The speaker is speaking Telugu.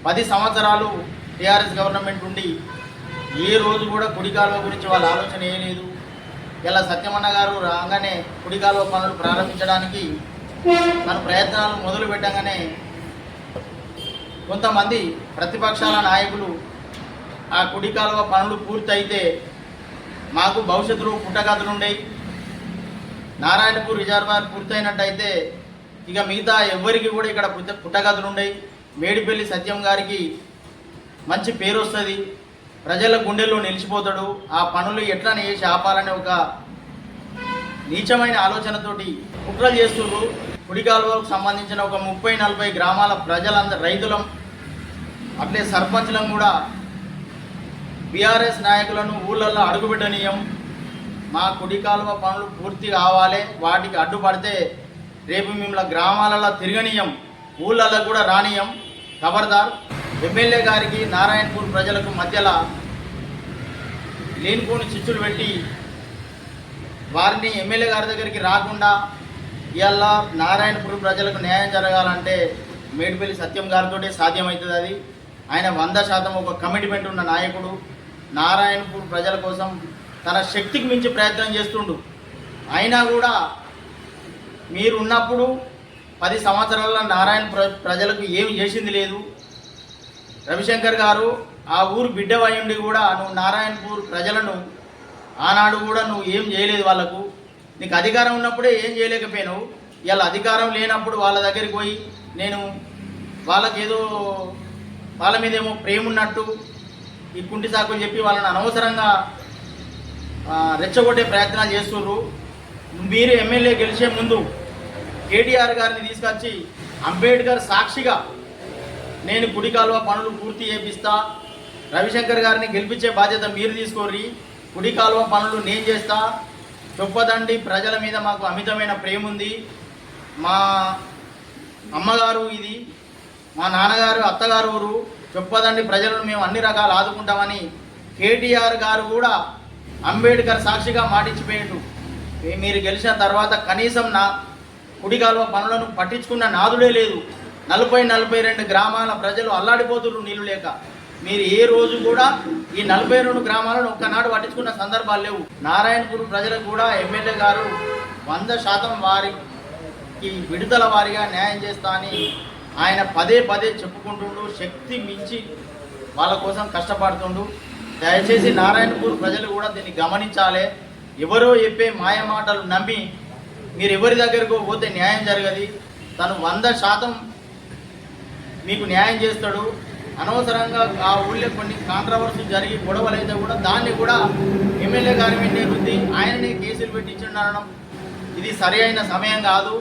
10 సంవత్సరాలు టీఆర్ఎస్ గవర్నమెంట్ ఉండి ఏ రోజు కూడా కుడి కాలువ గురించి వాళ్ళు ఆలోచన చేయలేదు. ఇలా సత్యమన్న గారు రాగానే కుడి కాలువ పనులు ప్రారంభించడానికి తన ప్రయత్నాలు మొదలు పెట్టగానే కొంతమంది ప్రతిపక్షాల నాయకులు ఆ కుడి కాలువ పనులు పూర్తయితే మాకు భవిష్యత్తులో పుట్టగతులు ఉండేవి, నారాయణపూర్ రిజర్వాయర్ పూర్తయినట్టయితే ఇక మిగతా ఎవరికి కూడా ఇక్కడ పుట్టగతులు ఉండేవి, మేడిపల్లి సత్యం గారికి మంచి పేరు వస్తుంది, ప్రజల గుండెల్లో నిలిచిపోతాడు, ఆ పనులు ఎట్లా చేసి ఆపాలని ఒక నీచమైన ఆలోచనతోటి కుట్రలు చేస్తున్నారు. కుడి కాలువకు సంబంధించిన ఒక 30-40 గ్రామాల ప్రజలందరూ రైతులం అట్లే సర్పంచ్లను కూడా బీఆర్ఎస్ నాయకులను ఊళ్ళల్లో అడుగుపెట్టనీయం, మా కుడి కాలువ పనులు పూర్తి కావాలి, వాటికి అడ్డుపడితే రేపు మిమ్మల్ని గ్రామాలలో తిరగనీయం, ఊళ్ళల్లో కూడా రానియం, ఖబర్దార్. ఎమ్మెల్యే గారికి నారాయణపూర్ ప్రజలకు మధ్యలో లేనిపోని చిచ్చులు పెట్టి వారిని ఎమ్మెల్యే గారి దగ్గరికి రాకుండా ఇవాళ నారాయణపూర్ ప్రజలకు న్యాయం జరగాలంటే మేడిపల్లి సత్యం గారితో సాధ్యమవుతుంది. అది ఆయన 100% ఒక కమిట్మెంట్ ఉన్న నాయకుడు. నారాయణపూర్ ప్రజల కోసం తన శక్తికి మించి ప్రయత్నం చేస్తుండు. అయినా కూడా మీరు ఉన్నప్పుడు 10 సంవత్సరాల నారాయణ ప్రజలకు ఏమి చేసింది లేదు. రవిశంకర్ గారు ఆ ఊరు బిడ్డవయ్యుండి కూడా నువ్వు నారాయణపూర్ ప్రజలను ఆనాడు కూడా నువ్వు ఏం చేయలేదు. వాళ్ళకు నీకు అధికారం ఉన్నప్పుడే ఏం చేయలేకపోయినావు. ఇవాళ అధికారం లేనప్పుడు వాళ్ళ దగ్గరికి పోయి నేను వాళ్ళకేదో వాళ్ళ మీద ఏమో ప్రేమ ఉన్నట్టు ఈ కుంటి సాకులు చెప్పి వాళ్ళని అనవసరంగా రెచ్చగొట్టే ప్రయత్నాలు చేస్తున్నారు. మీరు ఎమ్మెల్యే గెలిచే ముందు కేటీఆర్ గారిని తీసుకొచ్చి అంబేద్కర్ సాక్షిగా నేను కుడి కాలువ పనులు పూర్తి చేపిస్తా, రవిశంకర్ గారిని గెలిపించే బాధ్యత మీరు తీసుకోర్రి, కుడి కాలువ పనులు నేను చేస్తా, చొప్పదండి ప్రజల మీద మాకు అమితమైన ప్రేమ ఉంది, మా అమ్మగారు ఇది, మా నాన్నగారు అత్తగారు ఊరు, చొప్పదండి ప్రజలను మేము అన్ని రకాలు ఆదుకుంటామని కేటీఆర్ గారు కూడా అంబేద్కర్ సాక్షిగా మాటిచ్చిపోయిండు. మీరు గెలిచిన తర్వాత కనీసం నా కుడి కాలువ పనులను పట్టించుకున్న నాదుడే లేదు. 40-42 గ్రామాల ప్రజలు అల్లాడిపోతున్నారు నీళ్లు లేక. మీరు ఏ రోజు కూడా ఈ 42 గ్రామాలను ఒక్కనాడు పట్టించుకున్న సందర్భాలు లేవు. నారాయణపూర్ ప్రజలకు కూడా ఎమ్మెల్యే గారు 100% వారికి విడుదల వారిగా న్యాయం చేస్తా అని ఆయన పదే చెప్పుకుంటుండు. శక్తి మించి వాళ్ళ కోసం కష్టపడుతుండు. దయచేసి నారాయణపూర్ ప్రజలు కూడా దీన్ని గమనించాలి. ఎవరో చెప్పే మాయ మాటలు నమ్మి మీరు ఎవరి దగ్గరకు పోతే న్యాయం జరగదు. తను 100% మీకు న్యాయం చేస్తాడు. అనవసరంగా ఆ ఊళ్ళో కొన్ని కాంట్రవర్సీ జరిగి గొడవలు అయితే కూడా దాన్ని కూడా ఎమ్మెల్యే గారి వెంటే రుద్ది ఆయననే కేసులు పెట్టించడం ఇది సరి అయిన సమయం కాదు.